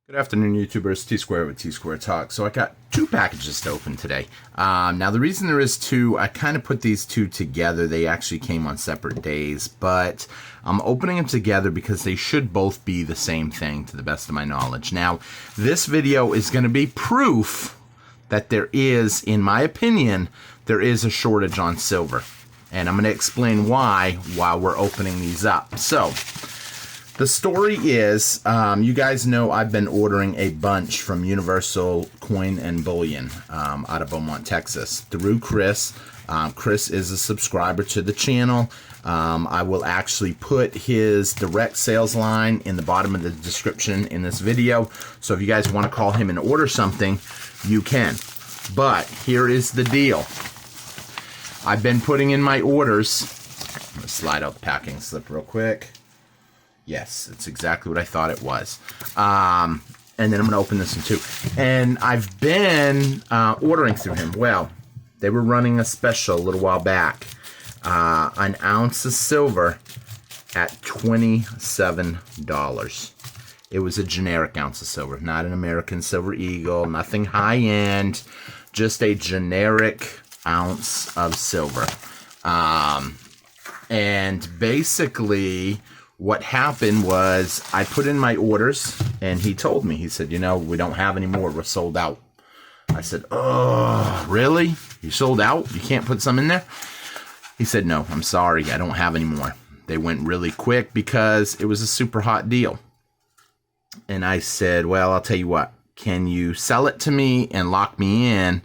Good afternoon, YouTubers. Tsquare with Tsquare Talk. So I got two packages to open today. Now, the reason there is two, I kind of put these two together. They actually came on separate days, but I'm opening them together because they should both be the same thing to the best of my knowledge. Now, this video is going to be proof that there is, in my opinion, there is a shortage on silver. And I'm going to explain why while we're opening these up. So, the story is, you guys know I've been ordering a bunch from Universal Coin and Bullion out of Beaumont, Texas, through Chris. Chris is a subscriber to the channel. I will actually put his direct sales line in the bottom of the description in this video. So if you guys want to call him and order something, you can. But here is the deal. I've been putting in my orders. I'm going to slide out the packing slip real quick. Yes, it's exactly what I thought it was. And then I'm going to open this one too. And I've been ordering through him. Well, they were running a special a little while back. An ounce of silver at $27. It was a generic ounce of silver, not an American Silver Eagle, nothing high-end, just a generic ounce of silver. And basically, what happened was I put in my orders, and he told me, he said, you know, we don't have any more. We're sold out. I said, oh, really? You sold out? You can't put some in there? He said, no, I'm sorry. I don't have any more. They went really quick because it was a super hot deal. And I said, well, I'll tell you what. Can you sell it to me and lock me in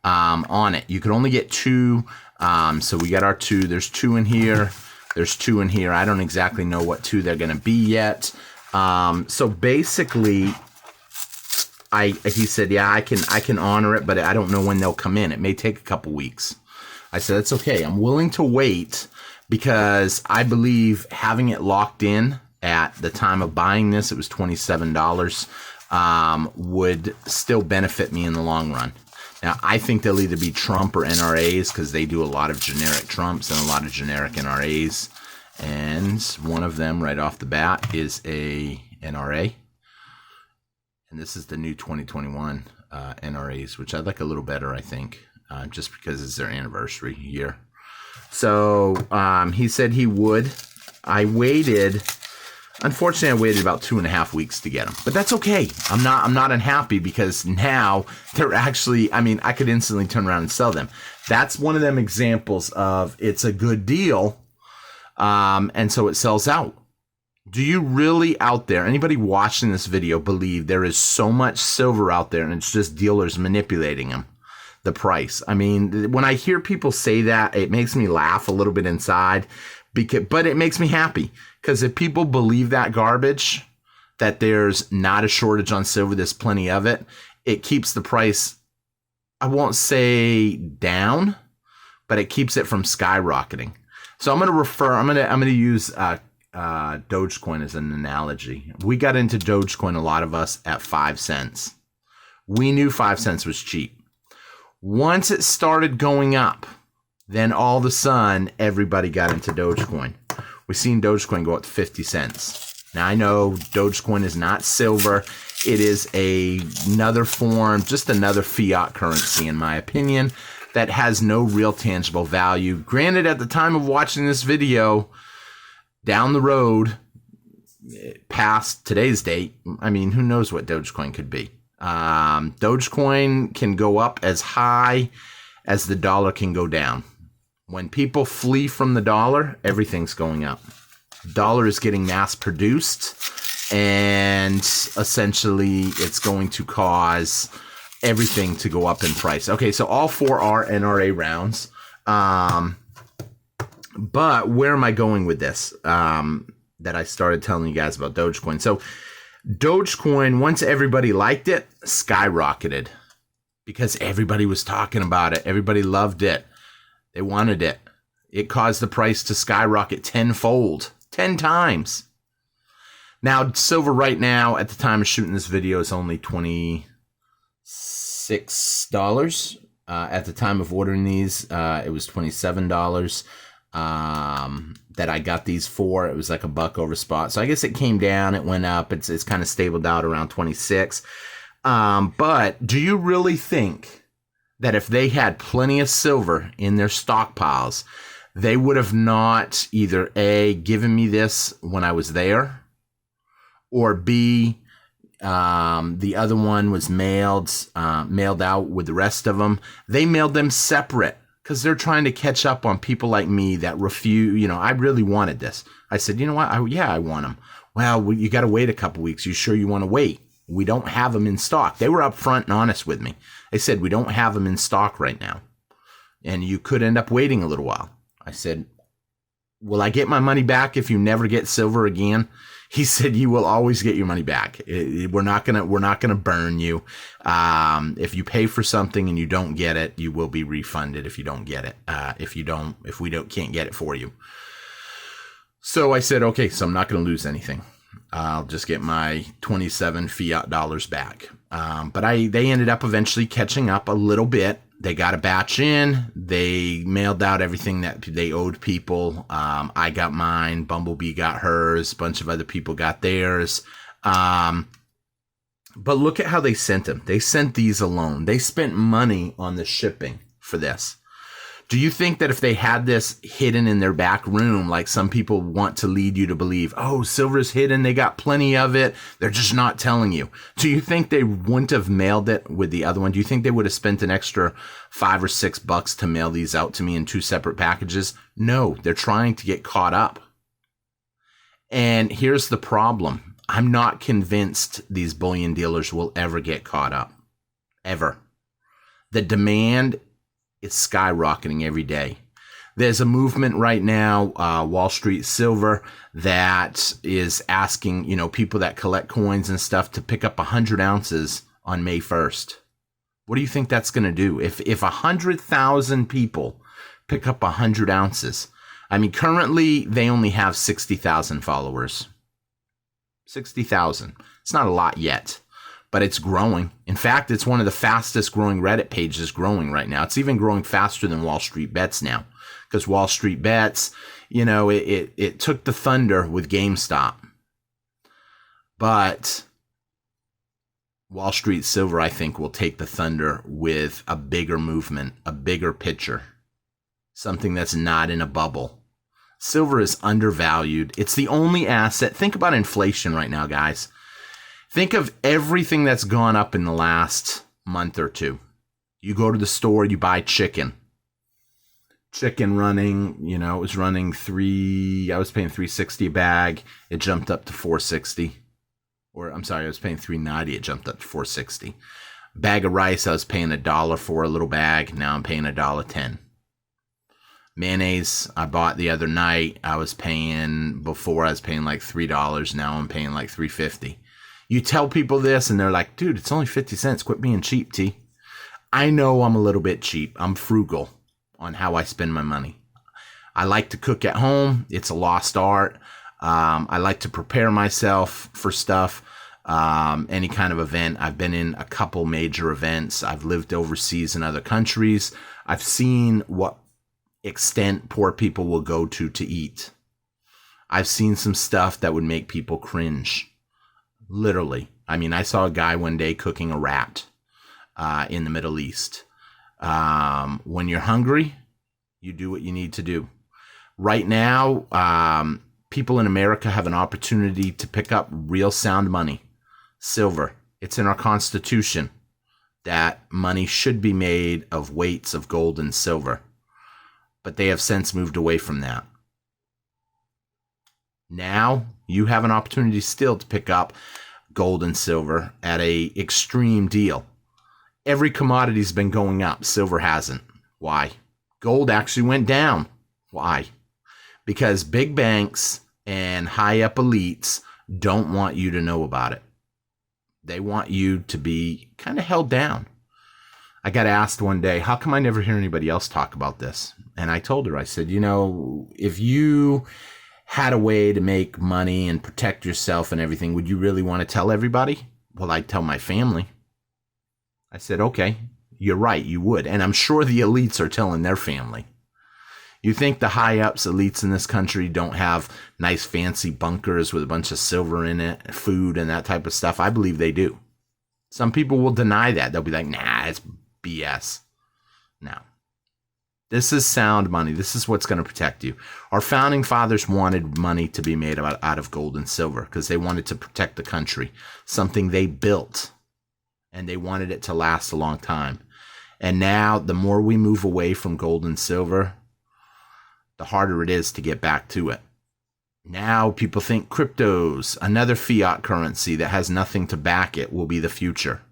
on it? You could only get two. So we got our two. There's two in here. There's two in here. I don't exactly know what two they're going to be yet. So basically, he said, yeah, I can honor it, but I don't know when they'll come in. It may take a couple weeks. I said, that's okay. I'm willing to wait because I believe having it locked in at the time of buying this, it was $27, would still benefit me in the long run. Now, I think they'll either be Trump or NRAs because they do a lot of generic Trumps and a lot of generic NRAs. And one of them right off the bat is a NRA. And this is the new 2021 NRAs, which I'd like a little better, I think, just because it's their anniversary year. So he said he would. I waited. Unfortunately, I waited about 2.5 weeks to get them, but that's okay. I'm not unhappy because now they're actually, I mean, I could instantly turn around and sell them. That's one of them examples of it's a good deal. And so it sells out. Do you really out there, anybody watching this video, believe there is so much silver out there and it's just dealers manipulating them, the price? I mean, when I hear people say that, it makes me laugh a little bit inside. But it makes me happy because if people believe that garbage, that there's not a shortage on silver, there's plenty of it, it keeps the price, I won't say down, but it keeps it from skyrocketing. So I'm going to use Dogecoin as an analogy. We got into Dogecoin, a lot of us, at 5 cents. We knew 5 cents was cheap. Once it started going up, then all of a sudden, everybody got into Dogecoin. We've seen Dogecoin go up to 50 cents. Now, I know Dogecoin is not silver. It is another form, just another fiat currency, in my opinion, that has no real tangible value. Granted, at the time of watching this video, down the road, past today's date, I mean, who knows what Dogecoin could be. Dogecoin can go up as high as the dollar can go down. When people flee from the dollar, everything's going up. Dollar is getting mass produced, and essentially it's going to cause everything to go up in price. Okay, so all four are NRA rounds. But where am I going with this? That I started telling you guys about Dogecoin. So Dogecoin, once everybody liked it, skyrocketed because everybody was talking about it. Everybody loved it. They wanted it. It caused the price to skyrocket tenfold, 10 times. Now, silver right now, at the time of shooting this video, is only $26. At the time of ordering these, it was $27. that I got these for. It was like $1 over spot. So I guess it came down, it went up. It's kind of stabled out around 26. But do you really think that if they had plenty of silver in their stockpiles, they would have not either A, given me this when I was there, or B, the other one was mailed out with the rest of them. They mailed them separate because they're trying to catch up on people like me that refuse. I really wanted this. I said, you know what? I want them. Well, you got to wait a couple weeks. You sure you want to wait? We don't have them in stock. They were upfront and honest with me. They said, we don't have them in stock right now, and you could end up waiting a little while. I said, will I get my money back if you never get silver again? He said, you will always get your money back. We're not gonna burn you. If you pay for something and you don't get it, you will be refunded if you don't get it. If we can't get it for you. So I said, okay, so I'm not gonna lose anything. I'll just get my 27 fiat dollars back. But they ended up eventually catching up a little bit. They got a batch in. They mailed out everything that they owed people. I got mine. Bumblebee got hers. A bunch of other people got theirs. But look at how they sent them. They sent these alone. They spent money on the shipping for this. Do you think that if they had this hidden in their back room, like some people want to lead you to believe, oh, silver's hidden, they got plenty of it, they're just not telling you. Do you think they wouldn't have mailed it with the other one? Do you think they would have spent an extra $5 or $6 to mail these out to me in 2 separate packages? No, they're trying to get caught up. And here's the problem. I'm not convinced these bullion dealers will ever get caught up. Ever. The demand is skyrocketing every day. There's a movement right now, Wall Street Silver, that is asking, people that collect coins and stuff to pick up 100 ounces on May 1st. What do you think that's going to do? If 100,000 people pick up 100 ounces, currently they only have 60,000 followers. 60,000. It's not a lot yet, but it's growing. In fact, it's one of the fastest growing Reddit pages growing right now. It's even growing faster than Wall Street Bets now, because Wall Street Bets, it took the thunder with GameStop. But Wall Street Silver, I think, will take the thunder with a bigger movement, a bigger picture, something that's not in a bubble. Silver is undervalued. It's the only asset. Think about inflation right now, guys. Think of everything that's gone up in the last month or two. You go to the store, you buy chicken. Chicken running, it was running I was paying $3.60 a bag. It jumped up to $4.60. Or I'm sorry, I was paying $3.90. It jumped up to $4.60. Bag of rice, I was paying $1 for a little bag. Now I'm paying $1.10. Mayonnaise I bought the other night. Before I was paying like $3. Now I'm paying like $3.50. You tell people this and they're like, dude, it's only 50 cents. Quit being cheap, T. I know I'm a little bit cheap. I'm frugal on how I spend my money. I like to cook at home. It's a lost art. I like to prepare myself for stuff, any kind of event. I've been in a couple major events. I've lived overseas in other countries. I've seen what extent poor people will go to eat. I've seen some stuff that would make people cringe. Literally. I saw a guy one day cooking a rat in the Middle East. When you're hungry, you do what you need to do. Right now, people in America have an opportunity to pick up real sound money, silver. It's in our Constitution that money should be made of weights of gold and silver. But they have since moved away from that. Now, you have an opportunity still to pick up gold and silver at a extreme deal. Every commodity's been going up. Silver hasn't. Why? Gold actually went down. Why? Because big banks and high up elites don't want you to know about it. They want you to be kind of held down. I got asked one day, how come I never hear anybody else talk about this? And I told her, I said, if you had a way to make money and protect yourself and everything, would you really want to tell everybody? Well, I'd tell my family. I said, okay, you're right, you would. And I'm sure the elites are telling their family. You think the high-ups, elites in this country don't have nice fancy bunkers with a bunch of silver in it, food and that type of stuff? I believe they do. Some people will deny that. They'll be like, nah, it's BS. No. This is sound money. This is what's going to protect you. Our founding fathers wanted money to be made out of gold and silver because they wanted to protect the country, something they built, and they wanted it to last a long time. And now, the more we move away from gold and silver, the harder it is to get back to it. Now people think cryptos, another fiat currency that has nothing to back it, will be the future.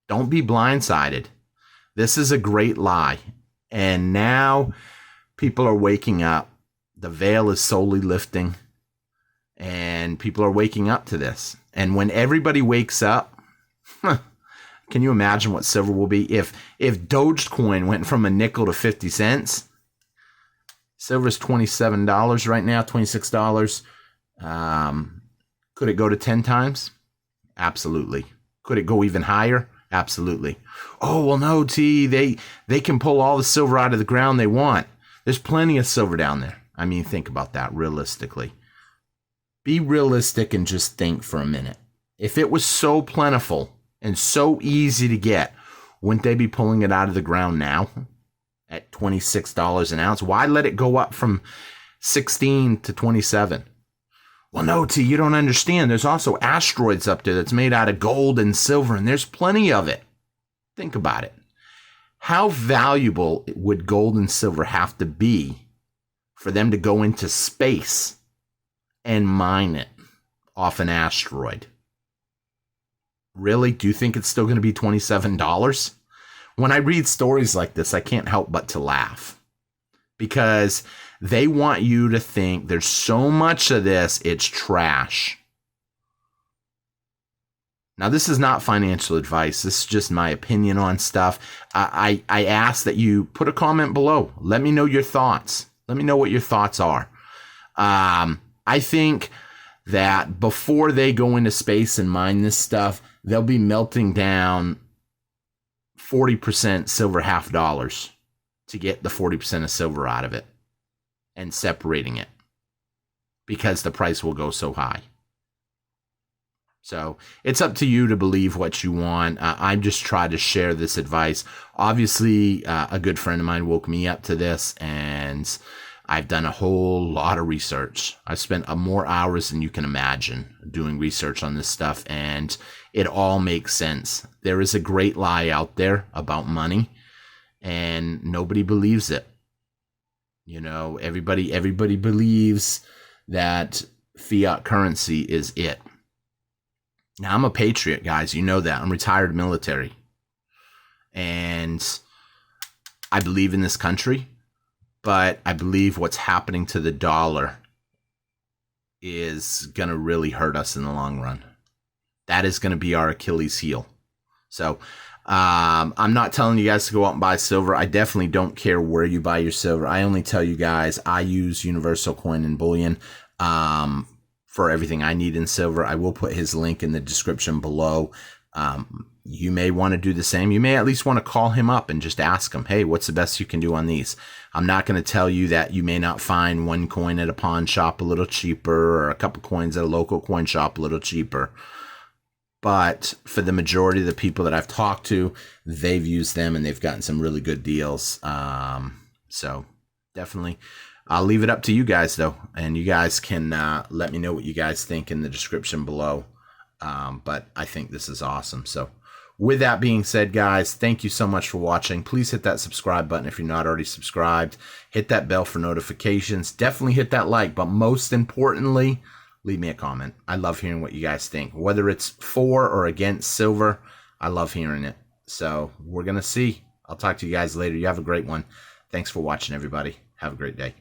Don't be blindsided. This is a great lie. And now people are waking up. The veil is slowly lifting. And people are waking up to this. And when everybody wakes up, can you imagine what silver will be? If Dogecoin went from a nickel to 50 cents, silver's $27 right now, $26. Could it go to 10 times? Absolutely. Could it go even higher? Absolutely. Oh, well, no, T, they can pull all the silver out of the ground they want. There's plenty of silver down there. I mean, think about that realistically. Be realistic and just think for a minute. If it was so plentiful and so easy to get, wouldn't they be pulling it out of the ground now at $26 an ounce? Why let it go up from 16 to 27? Well, no, T, you don't understand. There's also asteroids up there that's made out of gold and silver, and there's plenty of it. Think about it. How valuable would gold and silver have to be for them to go into space and mine it off an asteroid? Really? Do you think it's still going to be $27? When I read stories like this, I can't help but to laugh because they want you to think there's so much of this, it's trash. Now, this is not financial advice. This is just my opinion on stuff. I ask that you put a comment below. Let me know your thoughts. Let me know what your thoughts are. I think that before they go into space and mine this stuff, they'll be melting down 40% silver half dollars to get the 40% of silver out of it and separating it because the price will go so high. So it's up to you to believe what you want. I'm just trying to share this advice. Obviously, a good friend of mine woke me up to this, and I've done a whole lot of research. I've spent more hours than you can imagine doing research on this stuff, and it all makes sense. There is a great lie out there about money, and nobody believes it. You know, everybody believes that fiat currency is it. Now, I'm a patriot, guys. You know that. I'm retired military. And I believe in this country, but I believe what's happening to the dollar is going to really hurt us in the long run. That is going to be our Achilles heel. So I'm not telling you guys to go out and buy silver. I definitely don't care where you buy your silver. I only tell you guys I use Universal Coin and Bullion for everything I need in silver. I will put his link in the description below. You may want to do the same. You may at least want to call him up and just ask him, hey, what's the best you can do on these? I'm not going to tell you that you may not find one coin at a pawn shop a little cheaper or a couple coins at a local coin shop a little cheaper. But for the majority of the people that I've talked to, they've used them and they've gotten some really good deals. So definitely, I'll leave it up to you guys, though. And you guys can let me know what you guys think in the description below. But I think this is awesome. So with that being said, guys, thank you so much for watching. Please hit that subscribe button if you're not already subscribed. Hit that bell for notifications. Definitely hit that like. But most importantly, leave me a comment. I love hearing what you guys think. Whether it's for or against silver, I love hearing it. So we're going to see. I'll talk to you guys later. You have a great one. Thanks for watching, everybody. Have a great day.